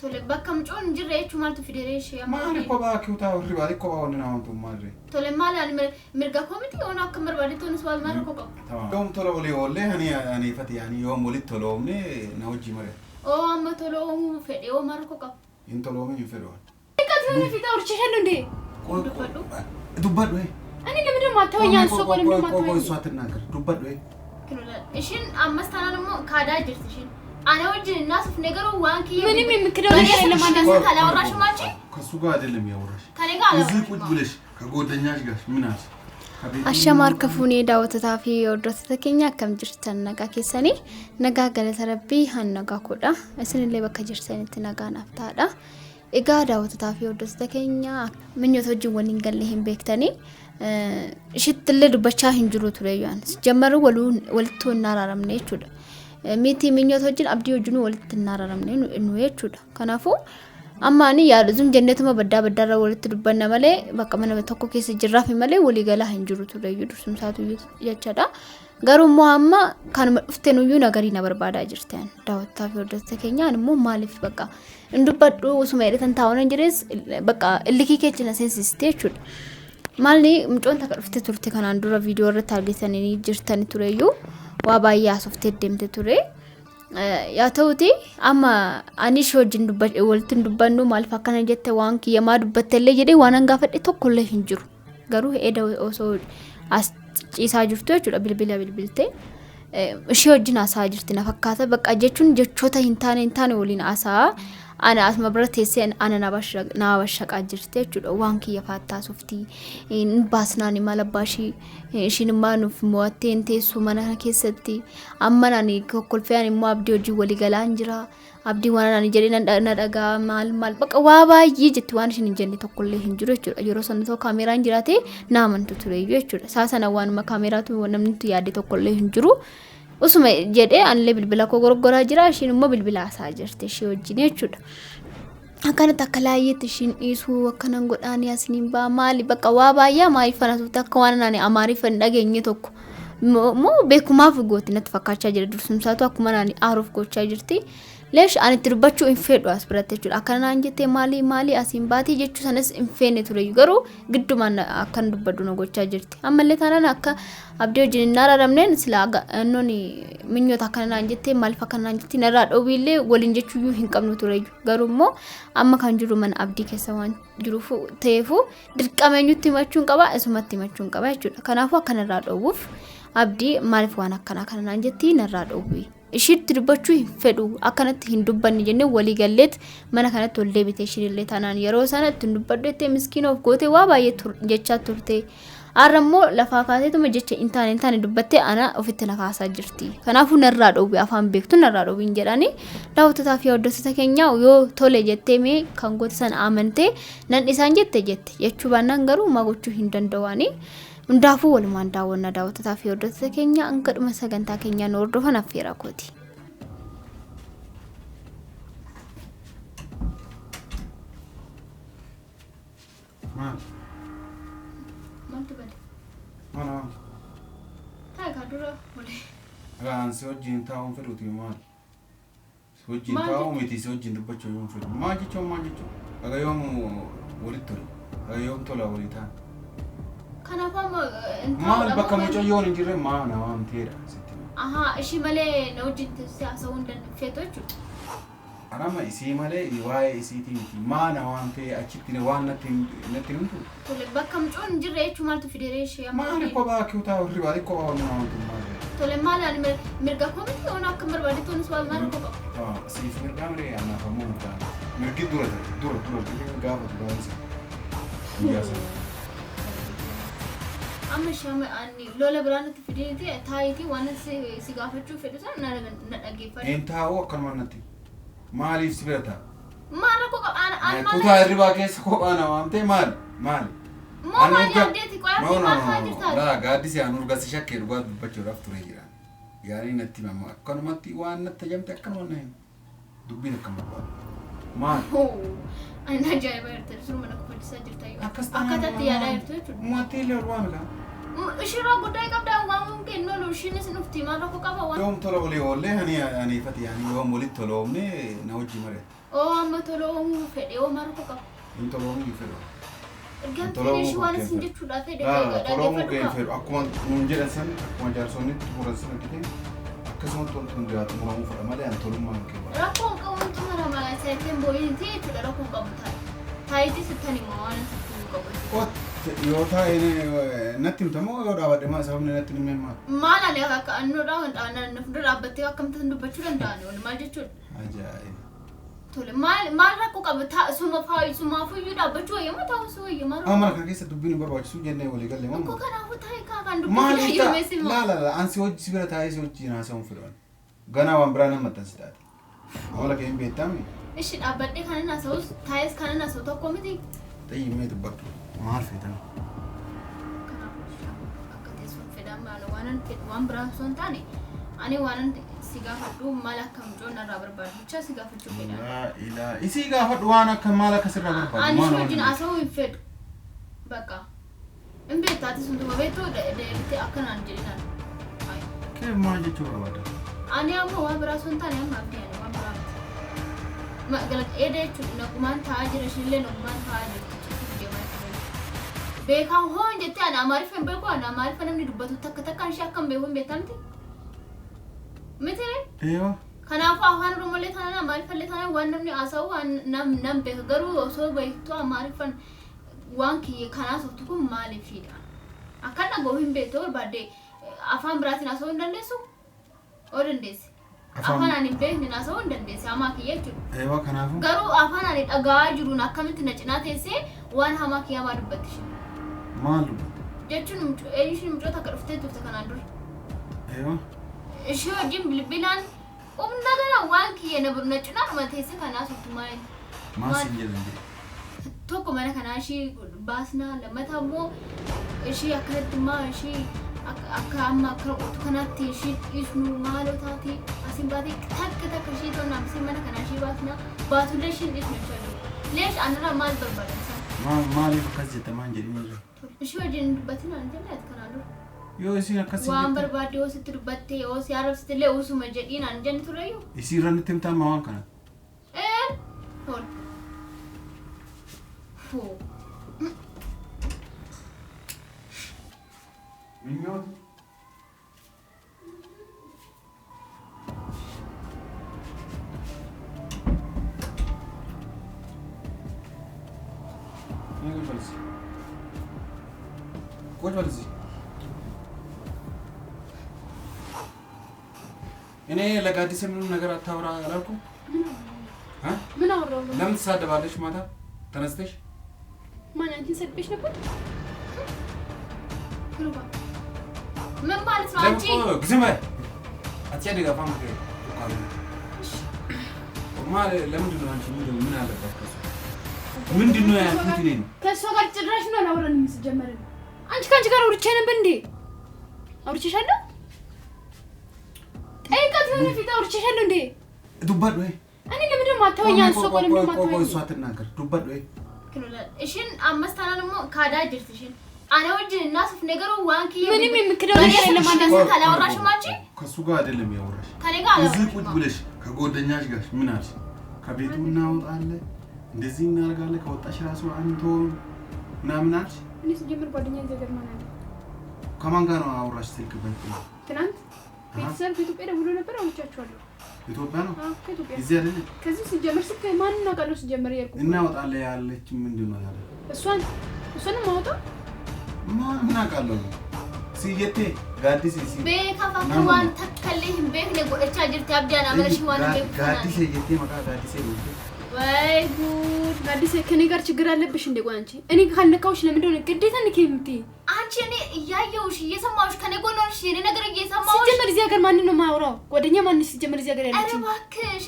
tole bakka mucoon jirre jechuun maaltu federeeshii maali kophaa kiutaa ribaati kophaa wanni nama wantu maali tole maali mirga komiti ona akka barbaaditoon swal mara kophaa yoom tola wali oolle hani fati yani yoom wali toloomne na hojii mare amma toloomu fedhe oo mara kophaa in toloomu hin fedhe Kati fita urchishan nde dubbadhu ani lamida maatawayaan soo qolim maatawayaan soo atnagar dubbadhu ishin ammas tananmo kaada jirtishin ana wajin nasuf ነገሩ ዋንኪ ምንም የምክደው ነገር ለማዳስ ካላወራሽ ማጪ ከሱ ጋር አይደለም ያወራሽ ከኔ ጋር እዚህ ቁጭ ብለሽ ከጎደኛሽ ጋር ምን አልሽ አሸማር ከፉኔ ዳውተታፊ ወድረተ ተከኛ ከም ጅርተን ነጋ ከሰኒ ነጋ ገለተ ረቢ ሀነጋ ኮዳ እስን ላይ በከጅርሰን ትነጋ ናፍታዳ እጋ ዳውተታፊ ወድረተ ተከኛ ምኞቶጅ ወሊን ገለህን ቤክተኒ ሽትለ ዱበቻ hinjiru tureyan ጀመሩ ወልቶ እናራራምነ ይቹዳ ሚቲ ምኞቶጅን አብዲ ወጅኑ ወልት እናራራምነ ነው ይቹዳ ከናፉ አማኒ ያሉዝም ጀነቱማ በዳራ ወልት ዱበና ማለ በቃ መነ ተኮ ከሰ ጅራፍ ማለ ወሊ ገላ hinjiru tureዩ ዱስም ሳቱ ያቻዳ ገሩ ሙሐማ ካን መፍተኑ ዩ ነገሪ ነበርባዳ ጅርተን ዳውታፊ ወደተ ተከኛ እንሞ ማለፍ በቃ እንዱበዱ ሱማይረተን ታውነ እንጅሬስ በቃ እልኪ ከችና ሴንሲስቴቹ Malni mcoon takafte turte kan andura video irra targetani jirtani tureyu wa baayya softe demte ture ya tawti amma ani shojin dubbat woltin dubbannu mal fakkana jette wanki yama dubbattelle jede wanan gafadhe tokkolle hinjiru garu eda oso as ciisa jirtu jechuudha bilbilte shojin asa jirti na fakkata bakka jechun jechota hintane wolin asa ana asma bratesen ana nabashqa jirte jechuudha wanki yafatta softi in basnani malabashi shinma nuf muattente sumana keessatti ammanani kokkolfean immo abdi hoji wali galaan jira abdi wanani jedina na daga mal baqa wa baayyi jetti wan shin jenne tokkolle hinjiru jechuudha yero sonto kameraan jirate naamantu ture jechuudha saasana wan ma kameratu namni yaade tokkolle hinjiru usuma jede anle bilbila ko gorgora jira shin mo bilbila asa jirte shi wajine jechuudha akana takalaayet shin isu akanan godani asnin ba mali baqa wa baayya mai fanatu takwanani amari fan dhagenye tokko mo bekuma fugoti net fakkacha jira dursum saatu akuma nani aruf gocha jirti lesh ani turbachu infedo asbrate jechuudha akana anjete mali asin baati jechu sanas infene ture yugaru gidduman akan dubbadu no gocha jirti amalle tanan akka abdi wajin nararamnen silaga noni minyota akana anjete mal fakana anjete nara dowille wolin jechu yu hinqamnu ture garumo amma kan jiru man abdi kesawan jirufu teefu dirqamenyutti machun qaba isumatti machun qaba jechuudha kanafu akana ra dowuf abdi malf wan akana anjete nara dowwi ishit dirbachu fedu akanat hindubbanni jenne wali gallet mana kanat tolde biteshirille tanan yero sanat hindubbadete miskin of gote wa baye jecha turte aramo lafafate to jecha intane dubbatte ana ofitte nafasa jirti kanafu narra dobi afan bektu narra dobi injedani dawta tafiya odosata kenya yo tole jette me kan gote san amante nan isan jette yechu banan garu magochu hindandawani እንዳፉ ወልማንዳ ወና ዳውታ ታፊ ወደተ ከኛ አንቀድመ ሰገንታ ከኛ ነው ወርዶ ፈናፈራ ኮቲ ታጋዱራ ወለ ራን ሶጂን ታውን ፍሩት ይማል ሶጂን ታው ሚቲ ሶጂን ድበቾ ይሁን ፍሩት ማጂቾ አጋዮም ወልቶ አጋዮም ቶላ ወሊታ ከናፋም ማል በከመጮ ይሆን እንጂ ማና አንቴራ ሲቲ እሺ ማለ ነው ጅንት ሲያሰው እንደፈቶቹ አራማ እሲ ማለ ይዋይ ሲቲ ማና አንቴ አቺቲ ነው ዋናት ነትንቱ ቶለ በከመጮ እንጂ ረቹ ማለት ፌዴሬሽን ማለ ኮባኪው ታው ሪባሪ ኮባው ነው አንቱ ማለ ቶለ ማለ ምርጋ ኮሚቴ ሆነ አከመር ባዲቶን ስዋል ማለት ኮባ ሲፍ ምርጋምሬ አና ፈሙታ ምርግ ዱረ ጋፋት ባንስ ያሰ አመሻም አኒ ሎለ ብራነት ፊዲቲ ታይቲ ዋነስ ሲጋፈቹ ፈዱታ ነደገፈ እንታው ከመነቲ ማሊፍ ሲበታ ማረኮ አን ኩታ ሪባ ከስ ኮባና አንተ ማል አኑ ያዴት ቆያፍ ማፋጅታ ላ ጋዲስ ያኑር ጋስ ሸከር ጓድ በቾ ረፍቱ ረይራ ያኔ ነቲ ማማ ከነመቲ ዋነት ተጀምተ ከነወነ ዱቢነ ከመባ ማል አና ጃይበር ተስሩ መነኮ ዲሳጅታዩ አካታት ያዳይርቶቹ ማቴለ ሩዋንጋ ishira guddaa qabda waan mungkin no lushinis nufti ma rako qaba waan يوم طلعوا لي والله أنا فتي يعني يوم ولدت طلعوني نوجي مرة amma toloomu fedhe oo ma rako qaba أنت طلعوني يفرق ganti shi waan sin jechuudha fedhe طلعوا كيف يفرق أكون منجر إنسان أكون جالسوني تقول إنسان كده أكسمت تقول جات مرامو فرق ما لي أن طلعوا ما كيف rakkoon qabuun tumara maa seeteen booyin ta'e rakkoon qabu taayiti sittani maa waan sittani qabu yoo taa'ee natti himtamoo yoo dhaabadhe maa sababni natti himee maal? Maal alee akka annoodhaa wanti fuuldura dhaabbattee akkamitti dubbachuu danda'ani wal maal jechuudha? Ajaa'iba! Tole maal rakkoo qaba sumaafuyyuu dhaabbachuu wayyamoo ta'us wayyamaa amma kana keessa dubbiin barbaachisu jennee walii galle moo? Akkoo kanaafuu taa'ee kan dubbachuu wayyameessi maa? Laala ansi hojii si bira taa'ee si hojii naasa'uun fedhan ganaa waan biraa nama maxxansi taate amala kee hin beektaami? Ishi dhaabbadhee kan inni haasa'us taa'es kan inni haasa'u tokko miti? Xayyimee dubbadhu maal feetan? Akka teessuun fedhan maal waan biraa osoo hin taane ani waan si gaafadhu maal akka mucoon irraa barbaadu jecha si gaafachuu fedhan. Isii gaafadhu waan akka maal akka sirraa barbaadu. Ani shi wajjin haasa'uu hin fedhu. Bakka hin beektaati suntuma beektuu deebitee akkanaan jedhinaan. Kee maal jechuu barbaada? Ani amma waan biraa osoo hin taane amma abdii ani waan biraa miti. Eeda jechuudha nagumaan taa'aa jira ishillee nagumaan taa'aa jirti. Beekaa hoon jettee ani amaariif hin beeku ani amaariif namni dubbatu takka ishee akkam beeku hin beektamti. Miti Eeyoo. kanaafuu afaan Oromoolee taanaan amaariffallee taanaan waan namni haasa'u waan nam beeka garuu osoo beektu amaariffan waan kiyye kanaas oftu kun maaliifidha? Akkan dhaga'uu hin beektu barbaadde afaan biraatiin haasa'uu hin dandeessu? Oo dandeessi. Afaan ani hin beekne haasa'uu hin dandeessi hamaa kiyya jechuudha. Eeyoo kanaafuu. Garuu afaan ani dhaga'aa jiruun akkamitti na cinaa teessee waan hamaa kiyyaa maa dubbatti ishee? Maal dubbata? Jechuun isheen mucoota akka dhuftee turte kanaan dura. Eeyoo. Ishee wajjin bilbilaan humna gana waan kiyya na cinaa dhuma teessee kanaas oftu maali? Maal siin jedhan jedhe? Tokko mana kanaa ishee baasnaa lammataa immoo ishee akkanatti maa ishee akka amma akka otu kanaatti ishee dhiisnu maaloo taate asiin baatee takka ishee ta'u naamsee mana kanaa ishee baasnaa baatullee isheen dhiisnu jechuudha. Leesh anirraa maal barbaadan isaan? Maaliif akkas jette maan jedhanii jiru? Ishee wajjin dubbatiin aan jenneet kanaan dura. Yoo isiin akkas waan barbaadde yoo sitti dubbatte yoo si arrabsite usuma jedhiin aan jenni tureyyuu. Isii irra nutti himtaa maa waan kana? Hol. Foo. Minyooti. ቁጭ በል እዚህ። እኔ ለጋዲስ ምንም ነገር አታውራ አላልኩም? ምን አወራው? ለምን ትሳደባለሽ ማታ ተነስተሽ? ማን አንቺን ሰድበሽ ነበር? ምን ማለት ነው አንቺ? ግዝመ አትያደጋ ፋም ለምንድን ነው አንቺ ምን አለበት ከሱ? ምንድን ነው ያልኩት እኔ ነው። ከእሷ ጋር ጭራሽ ነው አላወራንም ሲጀመር። አንቺ ከአንቺ ጋር አውርቼ ነበር እንዴ? አውርቼሻለሁ? ጠይቃት የሆነ ፊት አውርቼሻለሁ እንዴ? ዱባድ ወይ እኔ ለምንድን ነው የማታወኝ? አንቺ ቆይ ለምንድን ነው የማታወኝ? እሷ ትናገር ዱባድ ወይ እሺን አመስታና ደግሞ ካዳ ጅርትሽን አና ወጅን እና ሱፍ ነገሩ ዋንኪ ምንም የምክደው ነገር የለም። አንቺ ካላወራሽም አንቺ ከሱ ጋር አይደለም ያወራሽ ከኔ ጋር እዚህ ቁጭ ብለሽ ከጎደኛሽ ጋር ምን አልሽ? ከቤቱ እናወጣለን እንደዚህ እናደርጋለን ከወጣሽ ራሱ አንተ ምናምን አልሽ? እኔ ሲጀምር ጓደኛ ዘገር ማን አለ? ከማን ጋር ነው አወራሽ? ስልክ በልጥ ትናንት ቤተሰብ ከኢትዮጵያ ደውሎ ነበር። አውርቻቸዋለሁ። ኢትዮጵያ ነው? አዎ ከኢትዮጵያ። እዚህ አይደለም? ከዚህ ሲጀምር ስልክ ማን ነው ካለው ሲጀምር ያልኩ እናወጣለን ያለች ምንድን ነው ያለ? እሷንም ማውጣ ምን አውቃለሁ? ሲየቴ ጋዲስ ቤካፋከዋን ተከለህም ቤክ ለጎደቻ ጅርት አብዳና ማለሽ ዋን ቤክ ጋዲስ የቴ መቃ ጋዲስ ነው ወይ ጉድ! ጋዲስ ከኔ ጋር ችግር አለብሽ እንዴ? ቋንቺ እኔ ካልነካውሽ ለምን እንደሆነ ግዴታ ነኝ የምትይ አንቺ እኔ እያየሁሽ እየሰማሁሽ ከኔ ጎን ሆነሽ የኔ ነገር እየሰማሁሽ ሲጀምር እዚህ ሀገር ማን ነው የማወራው? ጓደኛ ማን ሲጀምር እዚህ ሀገር ያለች?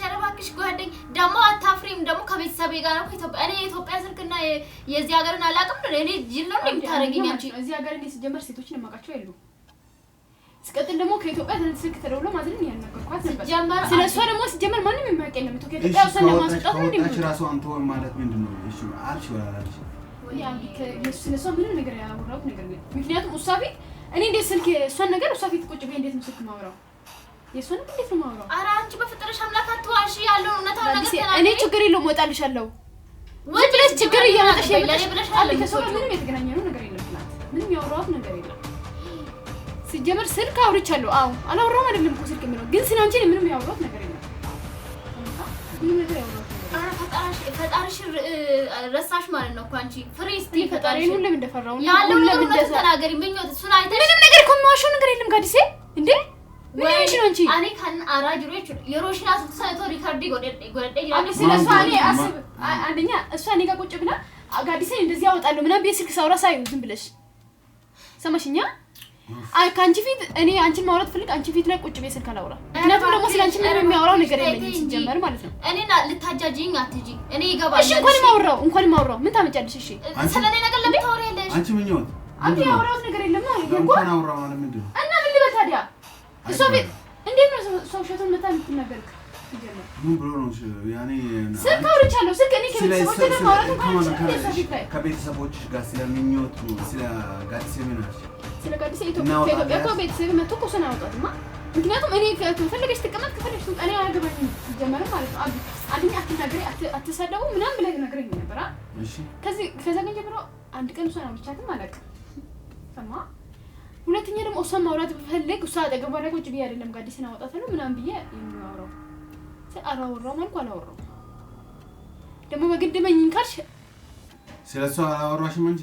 ኧረ እባክሽ ጓደኛ ደግሞ አታፍሪም? ደግሞ ከቤተሰቤ ጋር ነው ኢትዮጵያ እኔ የኢትዮጵያ ስልክና የዚህ ሀገርን አላውቅም። እኔ ጅል ነው እንደምታረጊኝ አንቺ። እዚህ ሀገር እኔ ሲጀምር ሴቶችን የማውቃቸው የሉም። ስቀጥል ደግሞ ከኢትዮጵያ ስልክ ተደውሎ ማዝልን ያናገርኳት ነበር። ስለሷ ደግሞ ሲጀምር ማንም የማያውቅ የለም። ከኢትዮጵያ ሰው ለማስወጣት ነው እንደምን ራሱ አንተ ማለት ምንድነው? እሺ አልሽ ወላላልሽ ስለሷ ምንም ነገር ያወራሁት ነገር የለም። ምክንያቱም ኡሳቢ እኔ እንዴት ስልክ እሷን ነገር እሷ ፊት ቁጭ ብዬ እንዴት ነው ስልክ ማውራው? የእሷን እንዴት ነው ማውራው? ኧረ አንቺ በፍጥረሽ አምላክ አትዋሺ። ያለው እውነታው ነገር ተናገሪ። እኔ ችግር የለውም እወጣልሻለሁ። ወይ ብለሽ ችግር እያመጣሽ ለኔ ብለሽ አለ ከሰው ምንም የተገናኘነው ነገር የለም ትላት። ምንም ያወራሁት ነገር የለም። ሲጀመር ስልክ አውርቻለሁ። አዎ አላወራሁም አይደለም እኮ ስልክ የሚለው ግን ስለ አንቺ ምንም ያወራሁት ነገር የለም። ምንም ነገር ያወራሁት ኧረ ፈጣሪሽ ረሳሽ ማለት ነው እኮ አንቺ ፍሪስቲ ፈጣሪን ሁሉም እንደፈራው ነው ያለው ነገር ተናገሪ። ምኞት እሱን አይተሽ ምንም ነገር እኮ የማዋሸው ነገር የለም ጋዲሴ እንዴ ወይ ነው እንጂ አኔ ካን አራጅሮች የሮሽና ሰቶ ሪካርዲ ጎደደ ይላል ስለሷ እኔ አስብ አንደኛ እሷ እኔ ጋር ቁጭ ብላ ጋዲሴ እንደዚህ ያወጣለሁ ምናምን ቤት ስልክ ሳውራ ሳይው ዝም ብለሽ ሰማሽኛ ካንቺ ፊት እኔ አንቺን ማውራት ፈልግ አንቺ ፊት ላይ ቁጭ ቤት ስልክ አላውራ ምክንያቱም ደግሞ ስለአንቺ ምንም የሚያወራው ነገር የለኝም ሲጀመር ማለት ነው እኔና ልታጃጂኝ አትጂ እኔ ይገባል እሺ እንኳን ማውራው ምን ታመጫለሽ እሺ ስለኔ ነገር ለምን ታወሪያለሽ አንቺ ምን ይሆን አንቺ ያወራው ነገር የለም ማለት ነው እንኳን አውራው ማለት ምንድነው እና ምን ልበል ታዲያ እሷ ቤት እንዴት ነው ሰው ሸቶን መታ የምትናገርክ ይጀምራል ምን ብሎ ነው ያኔ ስልክ አውርቻለሁ ስልክ እኔ ከቤተሰቦቼ ጋር ማውራት እንኳን ከቤተሰቦችሽ ጋር ስለምኞት ስለ ጋዲሴ ምን አልሽ ስለ ጋዲሴ ኢትዮጵያ እኮ ቤተሰብ መጥቶ እኮ ሰና አውጣትማ ምክንያቱም እኔ ከፈለገሽ ተቀመጥ ከፈለገሽ እኔ አያገባኝም ሲጀመር ማለት ነው አንደኛ አትናገሪ አትሰደቡ ምናምን ብለህ ነገረኝ ነበር እሺ ከዛ ግን ጀምሮ አንድ ቀን እሷን አውርቻትም አላውቅም ሰማ ሁለተኛ ደግሞ እሷን ማውራት ብፈልግ እሷ አጠገቧ ላይ ቁጭ ብዬ አይደለም ጋዲሴን አወጣታለሁ ምናምን ብዬ የሚያወራው አላወራው ማለት አላወራው ደግሞ በግድ መኝን ካልሽ ስለሷ አላወራሽም እንጂ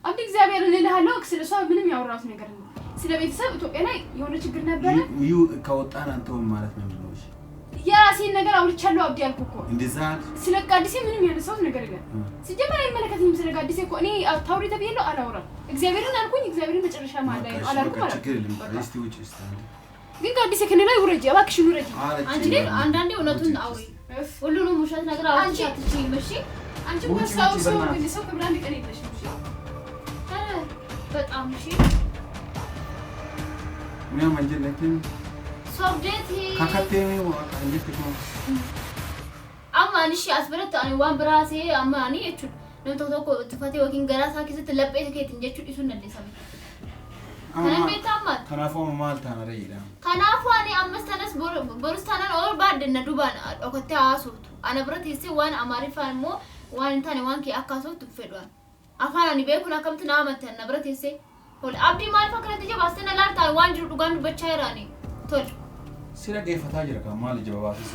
አብዲ እግዚአብሔር እንልሃለሁ ስለሷ ምንም ያወራሁት ነገር ነው ስለ ቤተሰብ ኢትዮጵያ ላይ የሆነ ችግር ነበረ እዩ ከወጣን አንተው ማለት ነው የሚሉሽ ያሲን ነገር አውርቻለሁ አብዲ ያልኩ እኮ እንደዛ ስለ ጋዲሴ ምንም ያነሳሁት ነገር የለም ሲጀመር አይመለከተኝም ስለ ጋዲሴ እኮ እኔ ታውሪ ተብዬለው አላወራም እግዚአብሔርን አልኩኝ እግዚአብሔርን መጨረሻ ማለት ነው አላልኩም ማለት ችግር የለም እስቲ ውጪ እስቲ ግን ጋዲሴ ከኔ ላይ ውረጂ እባክሽን ውረጂ አንቺ ግን አንዳንዴ እውነቱን አውሪ ሁሉንም ውሸት ነገር አውርቻ አትችይም እሺ አንቺ ወሳው ግን ሰው ከብራንድ ቀን የለሽም እሺ በጣም እሺ ምን ማንጀለትን ሶብዴቲ ካካቴ እንዴት ነው አማንሽ አስበረት አኒ ዋን ብራሴ አማኒ እቹ ነንቶቶ ተፈቴ ወኪን ገራሳ ኪስት ለበይተ ከት እንጀቹ ኢሱን ነደሰም ከነቤታማ ከናፎ ማልታ ነረይዳ ከናፎ አኒ አምስተነስ ቦርስታና ኦር ባደነ ዱባን ኦከተ አሶቱ አነብረት ይሲ ዋን አማሪፋን ሞ ዋን እንታኔ ዋንኪ አካሶቱ ፈዷን አፋናኒ በኩና ከምት ናመተ ነብረት ይሲ ሆል አብዲ ማልፋ ከረተ ጀባስተና ላርታ ዋን ጅሩ ዱጋን በቻይራኒ ቶል ስለ ገፈታ ጅረካ ማል ጀባባስ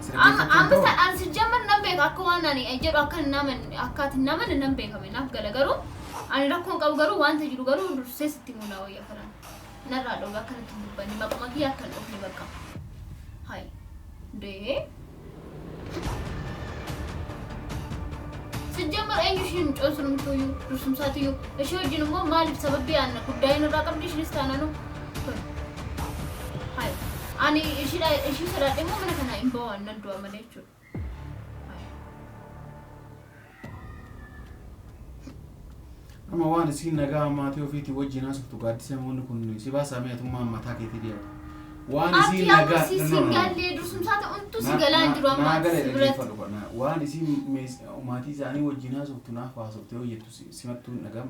ስለ አምስት አንስጀምር ነበር አከዋናኒ እጀሩ አከናመን አካትናመን ነበር ከመና ገለገሩ አኒ ረኮን ቀብገሩ ዋንተ ጅሩ ገሩ ዱርሴስቲ ሙና ወይ ያፈራን ነራዶ ጋከንት ዱበኒ መቀመቂ ያከለው ይበቃ ሃይ ዴ ሲጀመር አይሽን ጮስሩም ቶዩ ዱርሱም ሳትዩ እሺ ወጅንሞ ማልፍ ሰበብ ያነ ጉዳይን ራቀምዲሽ ልስታና ነው ሃይ አኒ እሺ ስራ ደግሞ ምን ከና ኢምባዋን ነዶ አመለቹ አማ ዋን ሲነጋ ማቴው ፊት ወጅና ሰፍቱ ጋዲሰ ሞን ኩን ሲባሳሚያቱማ ማታከቲ ዲያ ዋን ሲነጋ ሲንጋል ዱርሱም ሳተ እንቱ ሲገላን ድሮ ብረት ዋን ሲ ማቲ ዛኒ ወጅና ሰፍቱ ናፋ ሰፍቱ የቱ ሲመቱ ነገም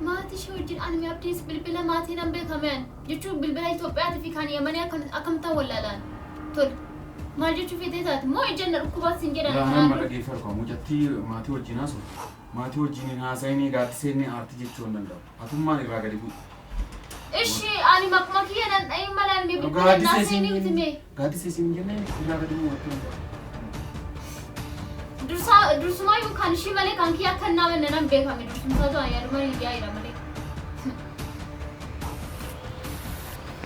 ማቲ ሾጅን አን ሚያፕቲስ ብልብለ ማቲ ነምበ ከመን ጅቹ ብልብለ ኢትዮጵያ ትፊካን የመን አከምታ ወላላን ቶል ማጅቹ ፊቴታት ሞ የጀነር ኩባት ሲንጀራ ነው ማለጌ ፈርቆ ሙጀቲ ማቲ ወጅና ሰፍቱ ማቲ ወጅኒ ሃሳይኒ ጋዲሴኒ አርት ጅቹ እንደው አቱማን ይራገዲ እሺ አኒ ማክማኪያ ነን አይ ማላን ቢብልብለ ናሴኒ ምትሜ ጋዲሴ ሲንጀነ ይራገዲ ወጥቶ ዱርሱማዩ ካንሺ ማለ ካንኪያ ከናመነናም ቤካም ዱርሱምሳቶ አያርማን ያይራመለ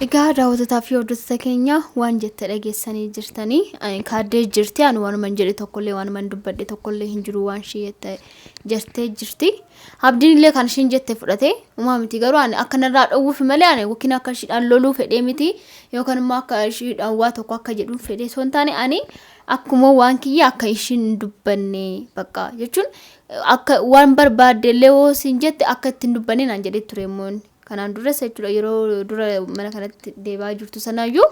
egaa daawwatataa fi hordoftoota keenya waan jette dhageessanii jirtanii kaaddee jirti ani waanuma jedhe tokkollee waanuma dubbadhe tokkollee hin jiru waan ishee jettee jirti abdiin illee kan isheen jette fudhate umaa miti garuu ani akkanarraa dhowwuuf malee ani wakiin akka ishiidhaan loluu fedhee miti yookaan immoo akka ishiidhaan waa tokko akka jedhuun fedhee osoo hin taane ani akkuma waan kiyya akka ishiin dubbanne bakka jechuun akka waan barbaadde illee siin jette akka ittiin dubbanne naan jedhee ture immoo kanaan dura jechuudha yeroo dura mana kanatti deebaa jirtu sanaayyuu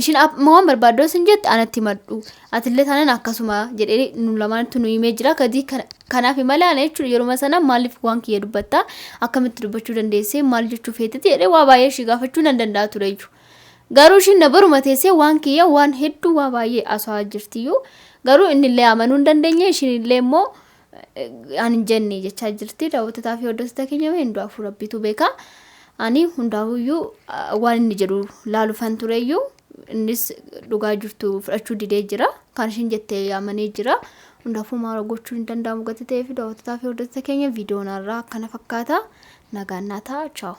ishiin waan barbaadoo sin jette anatti maddu atillee tanan akkasuma jedhee nu lamaantu nu himee jira kadii kanaaf malee ana jechuudha yeroo sana maaliif waan kiyya dubbatta akkamitti dubbachuu dandeessee maal jechuu feetati jedhee waa baay'ee ishii gaafachuu nan danda'a ture jechuudha garuu ishiin na baruma teessee waan kiyya waan hedduu waa baay'ee asoo jirtiyyuu garuu inni illee amanuu hin dandeenye ishiin illee immoo ani jenne jechaa jirti daawwatataa fi hordoftoota keenya hunduu afur rabbitu beeka ani hundaayyuu waan inni jedhu laalufan tureyyuu innis dhugaa jirtu fudhachuu didee jira kan ishiin jettee amanee jira hundaafuu maal gochuu hin danda'amu gati ta'ee fi daawwatataa fi hordoftoota keenya viidiyoon irraa akkana fakkaata nagaan naa ta'a ciao